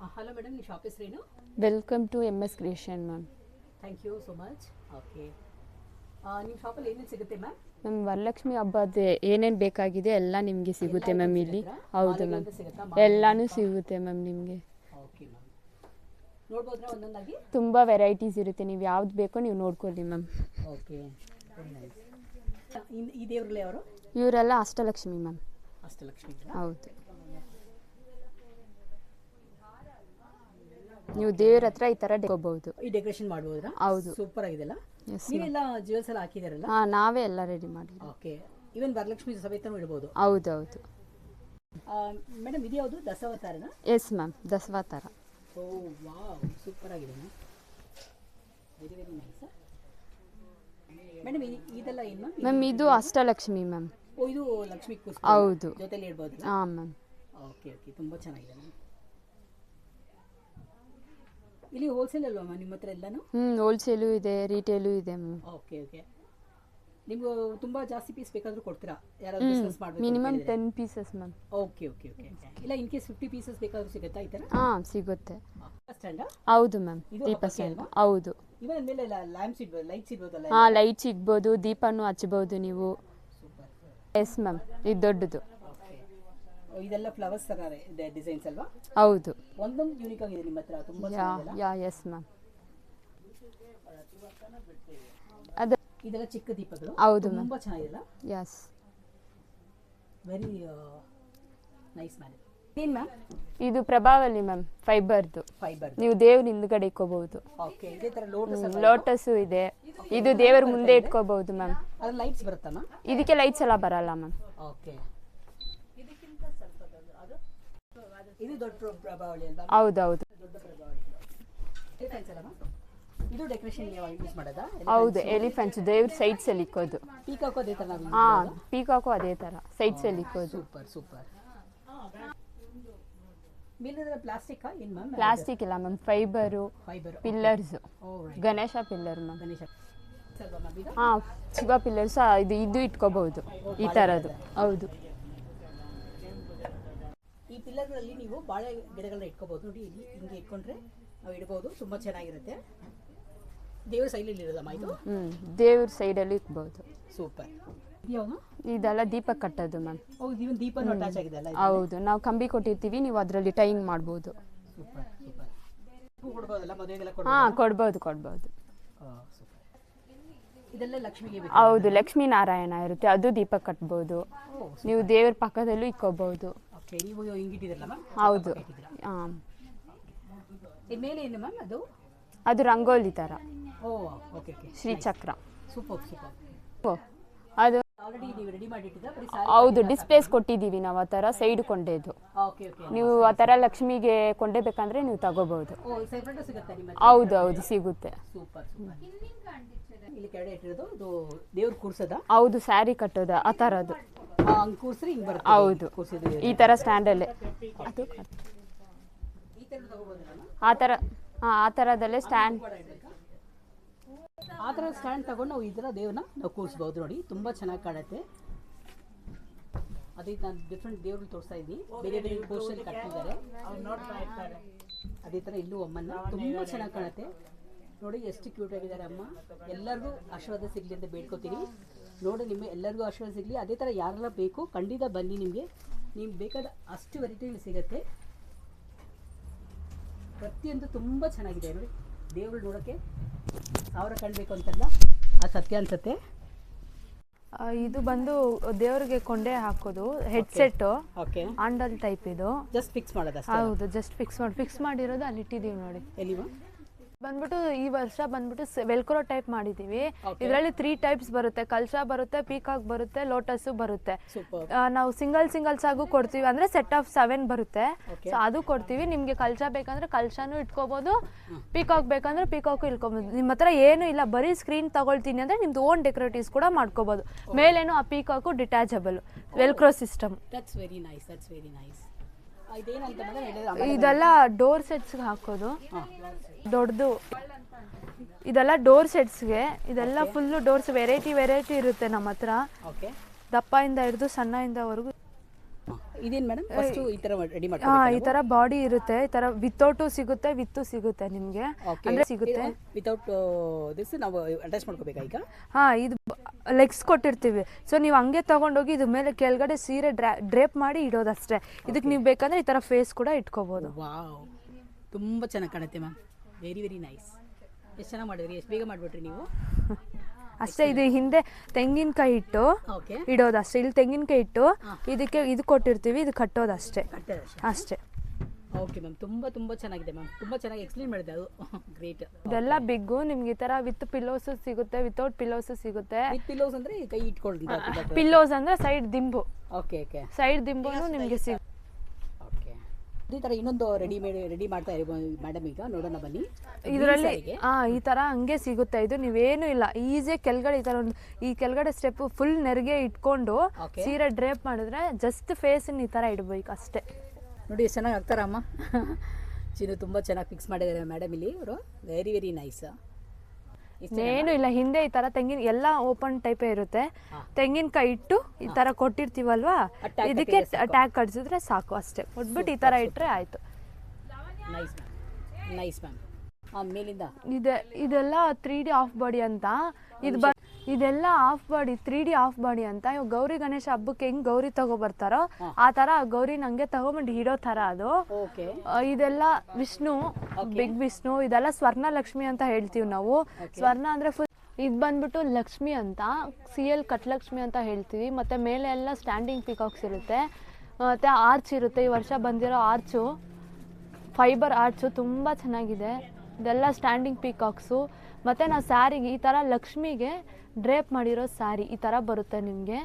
Hello madam, ನಿಮ್ಮ shop ಹೆಸರೇನು? Welcome to MS creation ma'am. Thank you so much. Okay, ನಿಮ್ಮ ಶಾಪಲ್ಲಿ ಏನೇನು ಸಿಗುತ್ತೆ ಮ್ಯಾಮ್? ಮ್ಯಾಮ್ ವರಲಕ್ಷ್ಮಿ ಹಬ್ಬದ ಏನೇನು ಬೇಕಾಗಿದೆ ಎಲ್ಲ ನಿಮಗೆ ಸಿಗುತ್ತೆ ಮ್ಯಾಮ್ ಇಲ್ಲಿ. ಹೌದು ಮ್ಯಾಮ್, ಎಲ್ಲನೂ ಸಿಗುತ್ತೆ ಮ್ಯಾಮ್ ನಿಮಗೆ. ಓಕೆ ಮ್ಯಾಮ್, ನೋಡ್ಬೋದ್ರಾ ಒಂದೊಂದಾಗಿ? ತುಂಬ ವೆರೈಟೀಸ್ ಇರುತ್ತೆ, ನೀವು ಯಾವ್ದು ಬೇಕೋ ನೀವು ನೋಡ್ಕೊಳ್ಳಿ ಮ್ಯಾಮ್. Okay, very nice. ಈ ದೇವ್ರಲ್ಲ ಅವರು? ಇವರೆಲ್ಲ ಅಷ್ಟಲಕ್ಷ್ಮಿ ಮ್ಯಾಮ್. ಅಷ್ಟಲಕ್ಷ್ಮಿ. ಹೌದು, ನೀವು ದೇವ್ರ ಹತ್ರ ಈ ಥರ ಹೋಗ್ಬೋದು, ಈ ಡೆಕೋರೇಷನ್ ಮಾಡ್ಬೋದ್ರಾ? ಹೌದು, ಸೂಪರ್ ಆಗಿದೆಲ್ಲ. ಎಸ್, ನೀವೆಲ್ಲ ಜ್ಯುವೆಲ್ಸ್ ಎಲ್ಲ ಹಾಕಿದಾರಲ್ಲ? ಹಾಂ, ನಾವೇ ಎಲ್ಲ ರೆಡಿ ಮಾಡಿ. ಓಕೆ, ಈವನ್ ವರಲಕ್ಷ್ಮಿ ಸಮೇತನೂ ಇಡ್ಬೋದು? ಹೌದು ಹೌದು ಮೇಡಮ್, ಇದು ಯಾವುದು ದಶಾವತಾರನ? Yes ma'am, Dashavatara. Oh wow, super ಆಗಿದೆ ma'am, very very nice. Madam, ಇದೆಲ್ಲ ಏನು ಮ್ಯಾಮ್? ಮ್ಯಾಮ್ ಇದು ಅಷ್ಟಲಕ್ಷ್ಮಿ ಮ್ಯಾಮ್. ಓ, ಇದು ಲಕ್ಷ್ಮಿ ಕೂಸ್ ಹೌದು, ಜೊತೆಲಿ ಇಡ್ಬೋದು? ಹಾಂ ಮ್ಯಾಮ್. ಓಕೆ ಓಕೆ, ತುಂಬ ಚೆನ್ನಾಗಿದೆ ಮ್ಯಾಮ್. ಇಲ್ಲಿ ಹೋಲ್ಸೇಲ್ ಅಲ್ವಾ ಮ್ಯಾಮ್ ನಿಮ್ಮ ಹತ್ರ ಎಲ್ಲನೂ? ಹೋಲ್ಸೇಲು ಇದೆ, ರಿಟೇಲು ಇದೆ ಮ್ಯಾಮ್. ಓಕೆ ಓಕೆ, ನಿಮ್ಗೆ ತುಂಬ ಜಾಸ್ತಿ ಪೀಸ್ ಬೇಕಾದರೂ ಕೊಡ್ತೀರಾ? ಯಾರಾದರೂ ಬಿಸ್ನೆಸ್ ಮಾಡಬೇಕು? Minimum 10 pieces ma'am. Okay okay okay, ಇಲ್ಲ ಇನ್ ಕೇಸ್ 50 ಪೀಸಸ್ ಬೇಕಾದರೂ ಸಿಗುತ್ತಾ ಈ ಥರ? ಹಾಂ, ಸಿಗುತ್ತೆ. ಸ್ಟ್ಯಾಂಡಾ? ಹೌದು ಮ್ಯಾಮ್, ಇದು ದೀಪ ಹಬ್ಬಕ್ಕೆ ಸ್ಟ್ಯಾಂಡ್. ಅಲ್ವಾ? ಹೌದು. ಇವನ್ ಮೇಲೆ ಲ್ಯಾಂಪ್ಸ್ ಇಡ್ಬೋದು, ಲೈಟ್ಸ್ ಇಡ್ಬೋದಲ್ಲ? ಹಾಂ, ಲೈಟ್ಸ್ ಇಡ್ಬೋದು, ದೀಪನೂ ಹಚ್ಬೋದು ನೀವು. ಸೂಪರ್. ಎಸ್ ಮ್ಯಾಮ್, ಇದು ದೊಡ್ಡದು. ಇದೆಲ್ಲ ಫ್ಲವರ್ಸ್ ತರ ಇದೆ, ಡಿಸೈನ್ಸ್ ಅಲ್ವಾ? ಹೌದು. ಒಂದೊಂದು ಯೂನಿಕ್ ಆಗಿದೆ ನಿಮ್ಮ ಹತ್ರ, ತುಂಬಾ ಯಾ ಚೆನ್ನಾಗಿದೆ. Yeah yes ma'am. ಅದು ಇದೆಲ್ಲ ಚಿಕ್ಕ ದೀಪಗಳು. ಹೌದು ಮ್ಯಾಮ್, ತುಂಬಾ ಚೆನ್ನಾಗಿದೆಲ್ಲ. Yes, very nice ma'am. ಏನು ಮ್ಯಾಮ್? ಇದು ಪ್ರಭಾವಲಿ ಮ್ಯಾಮ್, ಫೈಬರ್ದು. ಫೈಬರ್. ನೀವು ದೇವ್ರ ಹಿಂದ್ಗಡೆ ಇಟ್ಕೋಬಹುದು. ಓಕೆ, ಇದೇ ತರ ಲೋಟಸ್ ಅಲ್ವಾ? ಲೋಟಸ್ಸು ಇದೆ, ಇದು ದೇವ್ರ ಮುಂದೆ ಇಟ್ಕೋಬಹುದು ಮ್ಯಾಮ್. ಅದ್ರ ಲೈಟ್ಸ್ ಬರುತ್ತಾ ಮ್ಯಾಮ್? ಇದಕ್ಕೆ ಲೈಟ್ಸ್ ಎಲ್ಲ ಬರಲ್ಲ ಮ್ಯಾಮ್. ಓಕೆ, ಇದಕ್ಕಿಂತ ಸ್ವಲ್ಪ ದೊಡ್ಡ ಅದು, ಇದು ದೊಡ್ಡ ಪ್ರಭಾವಳಿ ಅಲ್ವಾ? ಹೌದು ಹೌದು ದೊಡ್ಡ ಪ್ರಭಾವಳಿ. ಎಲಿಫೆಂಟ್ಸ್ ಅಲ್ಲ ಮ್ಯಾಮ್? ಇದು ಡೆಕೋರೇಷನ್ ಯೂಸ್ ಮಾಡೋದಾ? ಹೌದು, ಎಲಿಫೆಂಟ್ಸ್ ದೇವ್ರ ಸೈಡ್ಸ್ ಅಲ್ಲಿ ಇಕ್ಕೋದು. ಪೀಕಾಕು ಅದೇ ತರ ನಾವು? ಹಾಂ, ಪೀಕಾಕು ಅದೇ ತರ ಸೈಡ್ಸ್ ಅಲ್ಲಿ ಇಕ್ಕೋದು. Super super. ಮೇಲಿನ ಪ್ಲಾಸ್ಟಿಕ್ ಏನು ಮ್ಯಾಮ್? ಪ್ಲಾಸ್ಟಿಕ್ ಇಲ್ಲ ma'am, fibre. Fibre pillars, Ganesha pillar ma'am. Ganesha ಅಲ್ವಾ ಮ್ಯಾಮ್ ಇದು? ಹಾಂ, ಶಿವ ಪಿಲ್ಲರ್ಸ್ ಇದು ಇಟ್ಕೋಬಹುದು, ಈ ಥರದ್ದು. ಹೌದು. ಈ ಪಿಲ್ಲರ್ಗಳಲ್ಲಿ ನೀವು ಬಾಳೆ ಗಿಡಗಳನ್ನ ಇಟ್ಕೋಬಹುದು ನೋಡಿ, ಇಲ್ಲಿ ಹಿಂಗೆ ಇಟ್ಕೊಂಡ್ರೆ ನಾವು ಇಡ್ಬೋದು, ತುಂಬ ಚೆನ್ನಾಗಿರುತ್ತೆ. ದೇವ್ರ ಸೈಡಲ್ಲಿ ಇರೋದಮ್ಮ ಇದು? ದೇವ್ರ ಸೈಡಲ್ಲಿ ಇಟ್ಬೋದು. ಸೂಪರ್. ಯಾವುದು? ಇದೆಲ್ಲ ದೀಪ ಕಟ್ಟೋದು ಮ್ಯಾಮ್. ಹೌದು, ಇವನ್ ದೀಪನೂ ಅಟ್ಯಾಚ್ ಆಗಿದೆ ಅಲ್ಲ? ಹೌದು, ನಾವು ಕಂಬಿ ಕೊಟ್ಟಿರ್ತೀವಿ, ನೀವು ಅದರಲ್ಲಿ ಟೈಯಿಂಗ್ ಮಾಡ್ಬೋದು. Super super. ಕೊಡ್ಬೋದಲ್ಲ ಮದುವೆಗೆಲ್ಲ? ಹಾಂ, ಕೊಡ್ಬೋದು ಕೊಡ್ಬೋದು. ಸೂಪರ್. ಇದೆಲ್ಲ ಲಕ್ಷ್ಮಿಗೆ ಬೇಕು? ಹೌದು, ಲಕ್ಷ್ಮೀ ನಾರಾಯಣ ಇರುತ್ತೆ, ಅದು ದೀಪ ಕಟ್ಬೋದು. ನೀವು ದೇವ್ರ ಪಕ್ಕದಲ್ಲೂ ಇಕ್ಕೋಬಹುದು. ಓಕೆ, ನೀವು ಹಿಂಗಿಟ್ಟಿದ್ರಲ್ಲ ಮ್ಯಾಮ್? ಹೌದು. ಹಾಂ, ಇದ್ರ ಮೇಲೆ ಏನು ಮ್ಯಾಮ್ ಅದು? ಅದು ರಂಗೋಲಿ ಥರ. Oh okay okay, Srichakra. Super super. Oh, ಅದು ಆಲ್ರೆಡಿ ನೀವು ರೆಡಿ ಮಾಡಿಟ್ಟಿದ್ದ? ಹೌದು, ಡಿಸ್ಪ್ಲೇಸ್ ಕೊಟ್ಟಿದ್ದೀವಿ ನಾವು, ಆ ಥರ ಸೈಡ್ ಕೊಂಡೇದು. Okay okay. ನೀವು ಆ ಥರ ಲಕ್ಷ್ಮಿಗೆ ಕೊಂಡೇಬೇಕಂದ್ರೆ ನೀವು ತಗೋಬಹುದು. ಓ, ಸೆಪರೇಟ್ ಸಿಗುತ್ತೆ ನಿಮ್ಮ? ಹೌದು ಹೌದು, ಸಿಗುತ್ತೆ. Super super. ಇಲ್ಲಿ ಕೆಳಗಡೆ ಇಟ್ಟಿರೋದು ಇದು ದೇವ್ರ ಕೂರ್ಸದ? ಹೌದು, ಸ್ಯಾರಿ ಕಟ್ಟೋದ ಆ ಥರದ್ದು. ಹಂಗೆ ಕೂರ್ಸ್ರಿ ಹಿಂಗೆ ಬರುತ್ತೆ? ಹೌದು, ಕೂರ್ಸಿದ್ದು ಈ ಥರ ಸ್ಟ್ಯಾಂಡಲ್ಲೇ ಅದು ಈ ಥರ ತಗೋಬೋದಲ್ಲ? ಆ ಥರ. ಹಾಂ, ಆ ಥರದಲ್ಲೇ ಸ್ಟ್ಯಾಂಡ್. ಆ ಥರ ಸ್ಟ್ಯಾಂಡ್ ತಗೊಂಡು ನಾವು ಈ ಥರ ದೇವ್ರನ್ನ ನಾವು ಕೂರಿಸ್ಬೋದು ನೋಡಿ, ತುಂಬ ಚೆನ್ನಾಗಿ ಕಾಣುತ್ತೆ. ಅದೇ ನಾನು ಡಿಫ್ರೆಂಟ್ ದೇವ್ರನ್ನ ತೋರಿಸ್ತಾ ಇದ್ದೀನಿ, ಬೇರೆ ಬೇರೆ ಪೋಸ್ಟಲ್ಲಿ ಕಟ್ಟಿದ್ದಾರೆ. ಅದೇ ಥರ ಇಲ್ಲೂ ಅಮ್ಮನ ತುಂಬ ಚೆನ್ನಾಗಿ ಕಾಣುತ್ತೆ ನೋಡಿ, ಎಷ್ಟು ಕ್ಯೂಟ್ ಆಗಿದ್ದಾರೆ ಅಮ್ಮ. ಎಲ್ಲರಿಗೂ ಆಶೀರ್ವಾದ ಸಿಗಲಿ ಅಂತ ಬೇಡ್ಕೋತೀನಿ ನೋಡಿ, ನಿಮಗೆ ಎಲ್ಲರಿಗೂ ಆಶೀರ್ವಾದ ಸಿಗಲಿ. ಅದೇ ಥರ ಯಾರೆಲ್ಲ ಬೇಕು ಖಂಡಿತ ಬನ್ನಿ, ನಿಮಗೆ ಬೇಕಾದ ಅಷ್ಟು ವೆರೈಟಿ ಸಿಗುತ್ತೆ. ಪ್ರತಿಯೊಂದು ತುಂಬ ಚೆನ್ನಾಗಿದೆ ನೋಡಿ, ದೇವರು ನೋಡೋಕ್ಕೆ 1000 ಕಾಣಬೇಕು ಅಂತಲ್ಲ, ಅದು ಸತ್ಯ ಅನ್ಸುತ್ತೆ. ಇದು ಬಂದು ದೇವರಿಗೆ ಕೊಂಡೆ ಹಾಕೋದು ಹೆಡ್ಸೆಟ್. ಓಕೆ, ಹ್ಯಾಂಡಲ್ ಟೈಪ್ ಇದು. ಜಸ್ಟ್ ಫಿಕ್ಸ್ ಮಾಡೋದು? ಹೌದು, ಜಸ್ಟ್ ಫಿಕ್ಸ್ ಮಾಡಿರೋದು ಅಲ್ಲಿ ಇಟ್ಟಿದ್ದೀವಿ ನೋಡಿ. ಎಲ್ಲಿವಾ? ಬಂದ್ಬಿಟ್ಟು ಈ ವರ್ಷ ಬಂದ್ಬಿಟ್ಟು ವೆಲ್ಕ್ರೋ ಟೈಪ್ ಮಾಡಿದೀವಿ. ಇದರಲ್ಲಿ 3 ಟೈಪ್ಸ್ ಬರುತ್ತೆ, ಕಲ್ಶ ಬರುತ್ತೆ, ಪೀಕಾಕ್ ಬರುತ್ತೆ, ಲೋಟಸ್ ಬರುತ್ತೆ. ನಾವು ಸಿಂಗಲ್ಸ್ ಆಗು ಕೊಡ್ತೀವಿ, ಅಂದ್ರೆ ಸೆಟ್ ಆಫ್ 7 ಬರುತ್ತೆ. ಸೊ ಅದು ಕೊಡ್ತೀವಿ ನಿಮ್ಗೆ. ಕಲ್ಶ ಬೇಕಂದ್ರೆ ಕಲ್ಶನೂ ಇಟ್ಕೋಬಹುದು, ಪೀಕಾಕ್ ಬೇಕಂದ್ರೆ ಪೀಕಾಕು ಇಟ್ಕೋಬಹುದು. ನಿಮ್ಮ ಹತ್ರ ಏನು ಇಲ್ಲ, ಬರೀ ಸ್ಕ್ರೀನ್ ತಗೊಳ್ತೀನಿ ಅಂದ್ರೆ ನಿಮ್ದು ಓನ್ ಡೆಕೋರೇಟಿವ್ಸ್ ಕೂಡ ಮಾಡ್ಕೋಬಹುದು. ಮೇಲೇನು ಆ peacock detachable Velcro system. That's very nice, that's very nice. ಇದೆಲ್ಲ ಡೋರ್ ಸೆಟ್ಸ್ಗೆ ಹಾಕೋದು, ದೊಡ್ಡದು. ಇದೆಲ್ಲ ಡೋರ್ ಸೆಟ್ಸ್ಗೆ, ಇದೆಲ್ಲ ಫುಲ್ಲು ಡೋರ್ಸ್ ವೆರೈಟಿ ಇರುತ್ತೆ ನಮ್ಮ ಹತ್ರ. ದಪ್ಪದಿಂದ ಹಿಡಿದು ಸಣ್ಣದಿಂದವರೆಗೂ ಇದೇನು ಮೇಡಮ್ ಫಸ್ಟ್ ಈ ಥರ ರೆಡಿ ಈ ಮಾಡ್ತೀವಿ. ತರ ಬಾಡಿ ಇರುತ್ತೆ, ಈ ತರ ವಿತೌಟು ಸಿಗುತ್ತೆ, ವಿತ್ತು ಸಿಗುತ್ತೆ ನಿಮ್ಗೆ, ಅಂದ್ರೆ ಸಿಗುತ್ತೆ. ವಿತೌಟ್ ದಿಸ್ ನಾವು ಅಟ್ಯಾಚ್ ಮಾಡ್ಕೋಬೇಕಾ ಈಗ? ಇದು ಲೆಗ್ಸ್ ಕೊಟ್ಟಿರ್ತೀವಿ. ಸೊ ನೀವು ಹಂಗೆ ತಗೊಂಡೋಗಿ ಇದು ಮೇಲೆ ಕೆಳಗಡೆ ಸೀರೆ ಡ್ರೇಪ್ ಮಾಡಿ ಇಡೋದಷ್ಟೇ. ಇದಕ್ಕೆ ನೀವು ಬೇಕಂದ್ರೆ ಈ ತರ ಫೇಸ್ ಕೂಡ ಇಟ್ಕೋಬಹುದು. ವಾವ್, ತುಂಬ ಚೆನ್ನಾಗಿ ಕಾಣುತ್ತೆ ಮ್ಯಾಮ್. Very very nice. ಎಷ್ಟು ಚೆನ್ನಾಗಿ ಮಾಡಿದ್ರಿ, ಎಷ್ಟು ಬೇಗ ಮಾಡಿಬಿಟ್ರಿ ನೀವು. ಅಷ್ಟೇ. ಇದು ಹಿಂದೆ ತೆಂಗಿನಕಾಯಿ ಇಟ್ಟು ಓಕೆ ಇಡೋದಷ್ಟೇ. ಇಲ್ಲಿ ತೆಂಗಿನಕಾಯಿ ಇಟ್ಟು ಇದಕ್ಕೆ ಇದು ಕೊಟ್ಟಿರ್ತೀವಿ, ಇದು ಕಟ್ಟೋದಷ್ಟೇ ಅಷ್ಟೇ. ಓಕೆ ಮ್ಯಾಮ್, ತುಂಬ ತುಂಬ ಚೆನ್ನಾಗಿದೆ ಮ್ಯಾಮ್, ತುಂಬ ಚೆನ್ನಾಗಿ ಎಕ್ಸ್ಪ್ಲೇನ್ ಮಾಡಿದೆ, ಅದು ಗ್ರೇಟ್. ಇದೆಲ್ಲ ಬಿಗ್ಗು. ನಿಮ್ಗೆ ಈ ತರ ವಿತ್ ಪಿಲ್ಲೋಸು ಸಿಗುತ್ತೆ, ವಿತೌಟ್ ಪಿಲ್ಲೋಸು ಸಿಗುತ್ತೆ. ವಿತ್ ಪಿಲ್ಲೋಸ್ ಅಂದ್ರೆ ಕೈ ಇಟ್ಕೊಂಡು. ಪಿಲ್ಲೋಸ್ ಅಂದ್ರೆ ಸೈಡ್ ದಿಂಬು. ಓಕೆ ಓಕೆ, ಸೈಡ್ ದಿಂಬುನು ನಿಮ್ಗೆ ಸಿಗುತ್ತೆ. ಓಕೆ, ಇದೇ ಥರ ಇನ್ನೊಂದು ರೆಡಿ ಮಾಡ್ತಾ ಇರ್ಬೋದು ಮೇಡಮ್. ಈಗ ನೋಡೋಣ ಬನ್ನಿ. ಇದರಲ್ಲಿ ಈ ತರ ಹಂಗೆ ಸಿಗುತ್ತೆ. ಇದು ನೀವೇನು ಇಲ್ಲ, ಈಸಿಯಾಗಿ ಕೆಳಗಡೆ ಈ ತರ ಒಂದು ಈ ಕೆಳಗಡೆ ಸ್ಟೆಪ್ ಫುಲ್ ನೆರಿಗೆ ಇಟ್ಕೊಂಡು ಸೀರೆ ಡ್ರೇಪ್ ಮಾಡಿದ್ರೆ ಜಸ್ಟ್ ಫೇಸ್ ಈ ತರ ಇಡ್ಬೇಕು ಅಷ್ಟೇ. ನೋಡಿ ಎಷ್ಟು ಚೆನ್ನಾಗಿ ಆಗ್ತಾರಮ್ಮ. ಚಿನ್ನು ತುಂಬ ಚೆನ್ನಾಗಿ ಫಿಕ್ಸ್ ಮಾಡಿದ್ದಾರೆ ಮೇಡಮ್ ಇಲ್ಲಿ ಅವರು. Very very nice. ಏನು ಇಲ್ಲ, ಹಿಂದೆ ಈ ತರ ತೆಂಗಿನ ಎಲ್ಲ ಓಪನ್ ಟೈಪೇ ಇರುತ್ತೆ. ತೆಂಗಿನಕಾಯಿ ಇಟ್ಟು ಈ ತರ ಕೊಟ್ಟಿರ್ತೀವಲ್ವಾ, ಇದಕ್ಕೆ ಟ್ಯಾಗ್ ಕಟ್ಸಿದ್ರೆ ಸಾಕು ಅಷ್ಟೇ. ಕೊಟ್ಬಿಟ್ಟು ಈ ತರ ಇಟ್ರೆ ಆಯ್ತು. Nice ma'am, nice ma'am. ಮೇಲಿಂದ ಇದೆಲ್ಲ 3D ಆಫ್ ಬಾಡಿ ಅಂತ. ಇದೆಲ್ಲ of body, 3D of body ಅಂತ. ಇವಾಗ ಗೌರಿ ಗಣೇಶ ಹಬ್ಬಕ್ಕೆ ಹೆಂಗ್ ಗೌರಿ ತಗೋಬರ್ತಾರೋ ಆ ತರ ಗೌರಿ ನಂಗೆ ತಗೊಂಡು ಇಡೋ ತರ ಅದು. ಇದೆಲ್ಲ ವಿಷ್ಣು, ಬಿಗ್ ವಿಷ್ಣು. ಇದೆಲ್ಲ ಸ್ವರ್ಣ ಲಕ್ಷ್ಮಿ ಅಂತ ಹೇಳ್ತೀವಿ ನಾವು. ಸ್ವರ್ಣ ಅಂದ್ರೆ ಫುಲ್. ಇದು ಬಂದ್ಬಿಟ್ಟು ಲಕ್ಷ್ಮಿ ಅಂತ, CL ಕಟ್ಲಕ್ಷ್ಮಿ ಅಂತ ಹೇಳ್ತೀವಿ. ಮತ್ತೆ ಮೇಲೆ ಎಲ್ಲ ಸ್ಟ್ಯಾಂಡಿಂಗ್ ಪಿಕಾಕ್ಸ್ ಇರುತ್ತೆ, ಮತ್ತೆ ಆರ್ಚ್ ಇರುತ್ತೆ. ಈ ವರ್ಷ ಬಂದಿರೋ ಆರ್ಚು ಫೈಬರ್ ಆರ್ಚು ತುಂಬ ಚೆನ್ನಾಗಿದೆ. ಇದೆಲ್ಲ ಸ್ಟ್ಯಾಂಡಿಂಗ್ ಪಿಕಾಕ್ಸು. ಮತ್ತು ನಾವು ಸ್ಯಾರಿಗೆ ಈ ಥರ ಲಕ್ಷ್ಮಿಗೆ ಡ್ರೇಪ್ ಮಾಡಿರೋ ಸ್ಯಾರಿ ಈ ಥರ ಬರುತ್ತೆ ನಿಮಗೆ.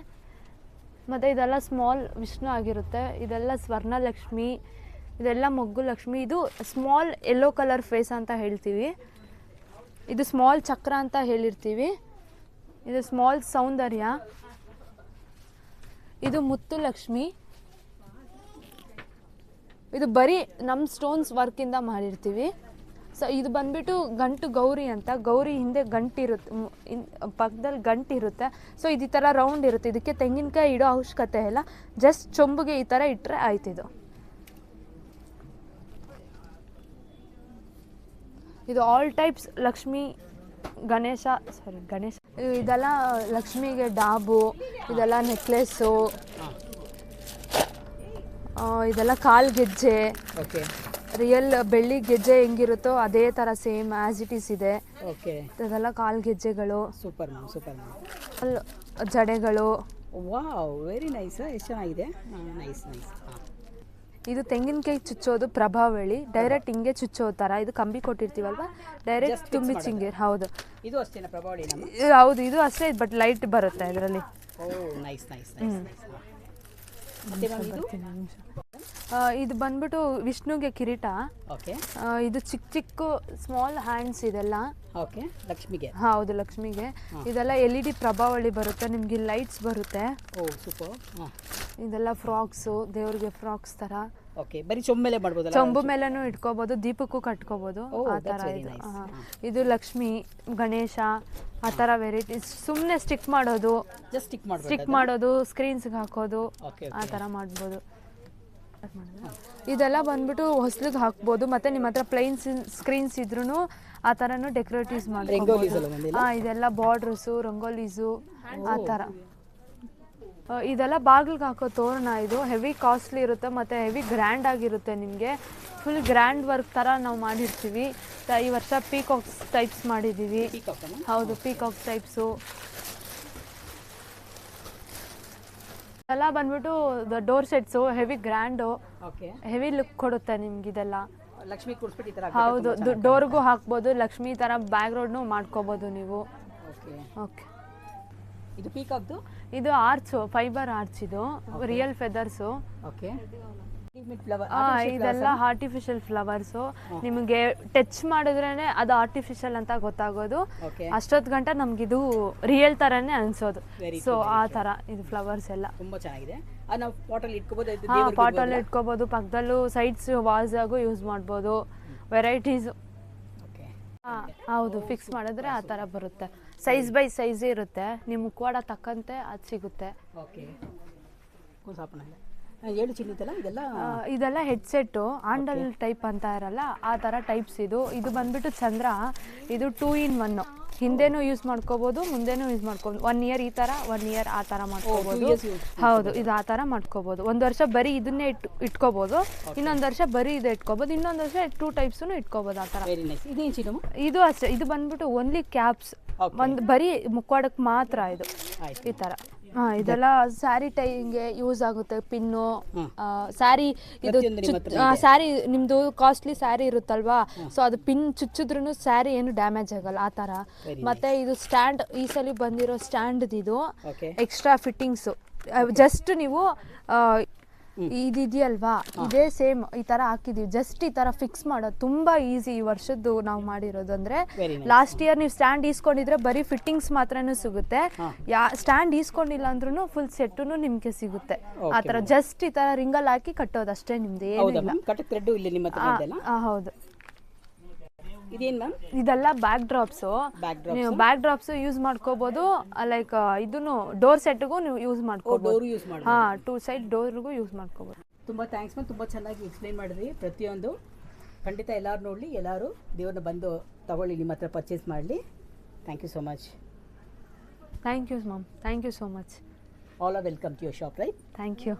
ಮತ್ತು ಇದೆಲ್ಲ ಸ್ಮಾಲ್ ವಿಷ್ಣು ಆಗಿರುತ್ತೆ. ಇದೆಲ್ಲ ಸ್ವರ್ಣ ಲಕ್ಷ್ಮಿ, ಇದೆಲ್ಲ ಮೊಗ್ಗು ಲಕ್ಷ್ಮಿ. ಇದು ಸ್ಮಾಲ್ ಯೆಲ್ಲೋ ಕಲರ್ ಫೇಸ್ ಅಂತ ಹೇಳ್ತೀವಿ. ಇದು ಸ್ಮಾಲ್ ಚಕ್ರ ಅಂತ ಹೇಳಿರ್ತೀವಿ. ಇದು ಸ್ಮಾಲ್ ಸೌಂದರ್ಯ. ಇದು ಮುತ್ತು ಲಕ್ಷ್ಮಿ. ಇದು ಬರೀ ನಮ್ಮ ಸ್ಟೋನ್ಸ್ ವರ್ಕಿಂದ ಮಾಡಿರ್ತೀವಿ. ಸೊ ಇದು ಬಂದ್ಬಿಟ್ಟು ಗಂಟು ಗೌರಿ ಅಂತ. ಗೌರಿ ಹಿಂದೆ ಗಂಟಿರುತ್ತೆ, ಪಕ್ಕದಲ್ಲಿ ಗಂಟಿರುತ್ತೆ. ಸೊ ಇದು ಈ ಥರ ರೌಂಡ್ ಇರುತ್ತೆ. ಇದಕ್ಕೆ ತೆಂಗಿನಕಾಯಿ ಇಡೋ ಅವಶ್ಯಕತೆ ಇಲ್ಲ, ಜಸ್ಟ್ ಚೊಂಬುಗೆ ಈ ಥರ ಇಟ್ಟರೆ ಆಯ್ತಿದು. ಇದು ಆಲ್ ಟೈಪ್ಸ್ ಲಕ್ಷ್ಮಿ, ಗಣೇಶ ಇದೆಲ್ಲ ಲಕ್ಷ್ಮಿಗೆ ಡಾಬು, ಇದೆಲ್ಲ ನೆಕ್ಲೆಸ್ಸು, ಇದೆಲ್ಲ ಕಾಲು ಗೆಜ್ಜೆ. ರಿಯಲ್ ಬೆಳ್ಳಿ ಗೆಜ್ಜೆ ಹೆಂಗಿರುತ್ತೋ ಅದೇ ಥರ ಸೇಮ್ ಆ್ಯಸ್ ಇಟ್ ಈಸ್ ಇದೆ. ಇದೆಲ್ಲ ಕಾಲು ಗೆಜ್ಜೆಗಳು, ಸೂಪರ್ ಮ್ಯಾಮ್, ಸೂಪರ್ ಮ್ಯಾಮ್. ಜಡೆಗಳು. Wow, very nice. ಎಷ್ಟು ಚೆನ್ನಾಗಿದೆ. Nice nice. ಇದು ತೆಂಗಿನಕಾಯಿ ಚುಚ್ಚೋದು ಪ್ರಭಾವಳಿ. ಡೈರೆಕ್ಟ್ ಹಿಂಗೆ ಚುಚ್ಚೋ ಥರ. ಇದು ಕಂಬಿ ಕೊಟ್ಟಿರ್ತೀವಲ್ವ, ಡೈರೆಕ್ಟ್ ತುಂಬಿ ಚಿಂಗೀರ್. ಹೌದು, ಇದು ಅಷ್ಟೇನಾ ಪ್ರಭಾವಳಿ? ಹೌದು, ಇದು ಅಷ್ಟೇ, ಬಟ್ ಲೈಟ್ ಬರುತ್ತೆ ಇದರಲ್ಲಿ. Nice nice nice. ಇದು ಬಂದ್ಬಿಟ್ಟು ವಿಷ್ಣುಗೆ ಕಿರೀಟ. ಇದು ಚಿಕ್ಕ ಚಿಕ್ಕ ಸ್ಮಾಲ್ ಹ್ಯಾಂಡ್ಸ್ ಇದೆಲ್ಲ. ಲಕ್ಷ್ಮಿಗೆ. ಹೌದು, ಲಕ್ಷ್ಮಿಗೆ. ಇದೆಲ್ಲ LED ಪ್ರಭಾವಳಿ ಬರುತ್ತೆ ನಿಮ್ಗೆ, ಲೈಟ್ಸ್ ಬರುತ್ತೆ. ಇದೆಲ್ಲ ಫ್ರಾಕ್ಸು, ದೇವ್ರಿಗೆ ಫ್ರಾಕ್ಸ್ ತರ. ಚೊಂಬು ಮೇಲೆನೂ ಇಟ್ಕೋಬಹುದು, ದೀಪಕ್ಕೂ ಕಟ್ಕೋಬಹುದು ಆ ತರ. ಇದು ಲಕ್ಷ್ಮಿ, ಗಣೇಶ, ಆ ಥರ ವೆರೈಟೀಸ್. ಸುಮ್ಮನೆ ಸ್ಟಿಕ್ ಮಾಡೋದು, ಸ್ಕ್ರೀನ್ಸ್ಗೆ ಹಾಕೋದು, ಆ ಥರ ಮಾಡ್ಬೋದು. ಇದೆಲ್ಲ ಬಂದ್ಬಿಟ್ಟು ಹೊಸ್ಲಿಗೆ ಹಾಕ್ಬೋದು. ಮತ್ತೆ ನಿಮ್ಮ ಹತ್ರ ಪ್ಲೈನ್ ಸ್ಕ್ರೀನ್ಸ್ ಇದ್ರೂ ಆ ಥರನೂ ಡೆಕೋರೇಟಿವ್ಸ್ ಮಾಡ್ಬೋದು. ಇದೆಲ್ಲ ಬಾರ್ಡರ್ಸು, ರಂಗೋಲೀಸು, ಆ ಥರ. ಇದೆಲ್ಲ ಬಾಗಿಲಿಗೆ ಹಾಕೋ ತೋರಣ. ಇದು ಹೆವಿ ಕಾಸ್ಟ್ಲಿ ಇರುತ್ತೆ ಮತ್ತು ಹೆವಿ ಗ್ರ್ಯಾಂಡ್ ಆಗಿರುತ್ತೆ. ನಿಮಗೆ ಫುಲ್ ಗ್ರ್ಯಾಂಡ್ ವರ್ಕ್ ಥರ ನಾವು ಮಾಡಿರ್ತೀವಿ. ಈ ವರ್ಷ ಪೀಕಾಕ್ಸ್ ಟೈಪ್ಸ್ ಮಾಡಿದ್ದೀವಿ. ಹೌದು, ಪೀಕಾಕ್ಸ್ ಟೈಪ್ಸು. ಎಲ್ಲ ಬಂದ್ಬಿಟ್ಟು door sets, heavy grand, heavy look ಕೊಡುತ್ತೆ ನಿಮ್ಗೆ ಇದೆಲ್ಲ. ಹೌದು, ಡೋರ್ಗೂ ಹಾಕ್ಬೋದು. ಲಕ್ಷ್ಮಿ ಥರ ಬ್ಯಾಕ್ ಗ್ರೌಂಡ್ನು ಮಾಡ್ಕೋಬೋದು ನೀವು. ಓಕೆ, ಇದು ಪೀಕಾಕ್ದು. ಇದು ಆರ್ಚು, ಫೈಬರ್ ಆರ್ಚ್. ಇದು ರಿಯಲ್ ಫೆದರ್ಸು. ಇದೆಲ್ಲ ಆರ್ಟಿಫಿಷಿಯಲ್ ಫ್ಲವರ್ಸು. ನಿಮಗೆ ಟಚ್ ಮಾಡಿದ್ರೇನೆ ಅದು ಆರ್ಟಿಫಿಷಿಯಲ್ ಅಂತ ಗೊತ್ತಾಗೋದು. ಅಷ್ಟೊತ್ತು ಗಂಟ ನಮ್ಗಿದು ರಿಯಲ್ ತರನೇ ಅನ್ಸೋದು. ಸೊ ಆ ತರ ಇದು ಫ್ಲವರ್ಸ್ ಎಲ್ಲ ತುಂಬಾ ಚೆನ್ನಾಗಿದೆ. ಪಾಟಲ್ಲಿ ಇಟ್ಕೋಬಹುದು, ಪಕ್ಕದಲ್ಲೂ ಸೈಡ್ಸ್ ವಾಸ್ ಆಗು ಯೂಸ್ ಮಾಡ್ಬೋದು. ವೆರೈಟೀಸ್. ಹೌದು, ಫಿಕ್ಸ್ ಮಾಡಿದ್ರೆ ಆ ಥರ ಬರುತ್ತೆ. ಸೈಜ್ ಬೈ ಸೈಜ್ ಇರುತ್ತೆ. ನಿಮ್ಮ ಮುಖವಾಡ ತಕ್ಕಂತೆ ಅದು ಸಿಗುತ್ತೆ. ಹೇಳು ಚಿನ್ನಿತಲ್ಲ ಇದೆಲ್ಲ ಇದೆಲ್ಲ ಹೆಡ್ಸೆಟ್ಟು ಆಂಡಲ್ ಟೈಪ್ ಅಂತ ಇರಲ್ಲ ಆ ಥರ ಟೈಪ್ಸ್ ಇದು ಬಂದ್ಬಿಟ್ಟು ಚಂದ್ರ ಇದು 2 in 1 ಹಿಂದೆನೂ ಯೂಸ್ ಮಾಡ್ಕೋಬೋದು ಮುಂದೆನೂ ಯೂಸ್ ಮಾಡ್ಕೋಬೋದು 1 year ಈ ಥರ 1 year ಆ ಥರ ಮಾಡ್ಕೋಬೋದು ಹೌದು ಇದು ಆ ಥರ ಮಾಡ್ಕೋಬೋದು 1 ವರ್ಷ ಬರೀ ಇದನ್ನೇ ಇಟ್ಕೋಬೋದು ಇನ್ನೊಂದು ವರ್ಷ ಬರೀ ಇದು ಇಟ್ಕೋಬೋದು ಇನ್ನೊಂದು ವರ್ಷ 2 typesನು ಇಟ್ಕೋಬೋದು ಆ ಥರ ಇದು ಅಷ್ಟೇ ಇದು ಬಂದ್ಬಿಟ್ಟು ಓನ್ಲಿ ಕ್ಯಾಪ್ಸ್ ಒಂದು ಬರೀ ಮುಖವಾಡಕ್ಕೆ ಮಾತ್ರ ಇದು ಈ ಥರ ಇದೆಲ್ಲ ಸ್ಯಾರಿ ಟೈಗೆ ಯೂಸ್ ಆಗುತ್ತೆ ಪಿನ್ನು ಸ್ಯಾರಿ ಇದು ಸ್ಯಾರಿ ನಿಮ್ದು ಕಾಸ್ಟ್ಲಿ ಸ್ಯಾರಿ ಇರುತ್ತಲ್ವಾ ಸೊ ಅದು ಪಿನ್ ಚುಚ್ಚಿದ್ರೂ ಸ್ಯಾರಿ ಏನು ಡ್ಯಾಮೇಜ್ ಆಗಲ್ಲ ಆ ಥರ ಮತ್ತೆ ಇದು ಸ್ಟ್ಯಾಂಡ್ ಈ ಸಲ ಬಂದಿರೋ ಸ್ಟ್ಯಾಂಡ್ ಇದು ಎಕ್ಸ್ಟ್ರಾ ಫಿಟ್ಟಿಂಗ್ಸು ಜಸ್ಟ್ ನೀವು ಇದೆಯಲ್ವಾ ಇದೇ ಸೇಮ್ ಈ ತರ ಹಾಕಿದೀವಿ ಜಸ್ಟ್ ಈ ತರ ಫಿಕ್ಸ್ ಮಾಡೋದು ತುಂಬಾ ಈಸಿ ಈ ವರ್ಷದ್ದು ನಾವು ಮಾಡಿರೋದು ಅಂದ್ರೆ ಲಾಸ್ಟ್ ಇಯರ್ ನೀವು ಸ್ಟ್ಯಾಂಡ್ ಈಸ್ಕೊಂಡಿದ್ರೆ ಬರೀ ಫಿಟ್ಟಿಂಗ್ಸ್ ಮಾತ್ರನೂ ಸಿಗುತ್ತೆ ಸ್ಟ್ಯಾಂಡ್ ಈಸ್ಕೊಂಡಿಲ್ಲ ಅಂದ್ರೂ ಫುಲ್ ಸೆಟ್ಟುನು ನಿಮ್ಗೆ ಸಿಗುತ್ತೆ ಆ ತರ ಜಸ್ಟ್ ಈ ತರ ರಿಂಗಲ್ ಹಾಕಿ ಕಟ್ಟೋದು ಅಷ್ಟೇ ನಿಮ್ದು ಏನಿಲ್ಲ ಹೌದು ಇದೆಲ್ಲ ಬ್ಯಾಕ್ ಡ್ರಾಪ್ಸು ನೀವು ಬ್ಯಾಕ್ ಡ್ರಾಪ್ಸ್ ಯೂಸ್ ಮಾಡ್ಕೋಬಹುದು ಲೈಕ್ ಇದನ್ನು ಡೋರ್ ಸೆಟ್ಗೂ ನೀವು ಯೂಸ್ ಮಾಡ್ಕೋಬಹುದು 2 side ಡೋರ್ಗೂ ಯೂಸ್ ಮಾಡ್ಕೋಬಹುದು ತುಂಬಾ ಥ್ಯಾಂಕ್ಸ್ ಮ್ಯಾಮ್ ತುಂಬಾ ಚೆನ್ನಾಗಿ ಎಕ್ಸ್ಪ್ಲೈನ್ ಮಾಡಿದ್ರಿ ಪ್ರತಿಯೊಂದು ಖಂಡಿತ ಎಲ್ಲರೂ ನೋಡಲಿ ಎಲ್ಲರೂ ದೇವ್ರನ್ನ ಬಂದು ತಗೊಳ್ಳಿ ನಿಮ್ಮ ಹತ್ರ ಪರ್ಚೇಸ್ ಮಾಡಲಿ thank you so much thank you ma'am thank you so much all are welcome to your shop right thank you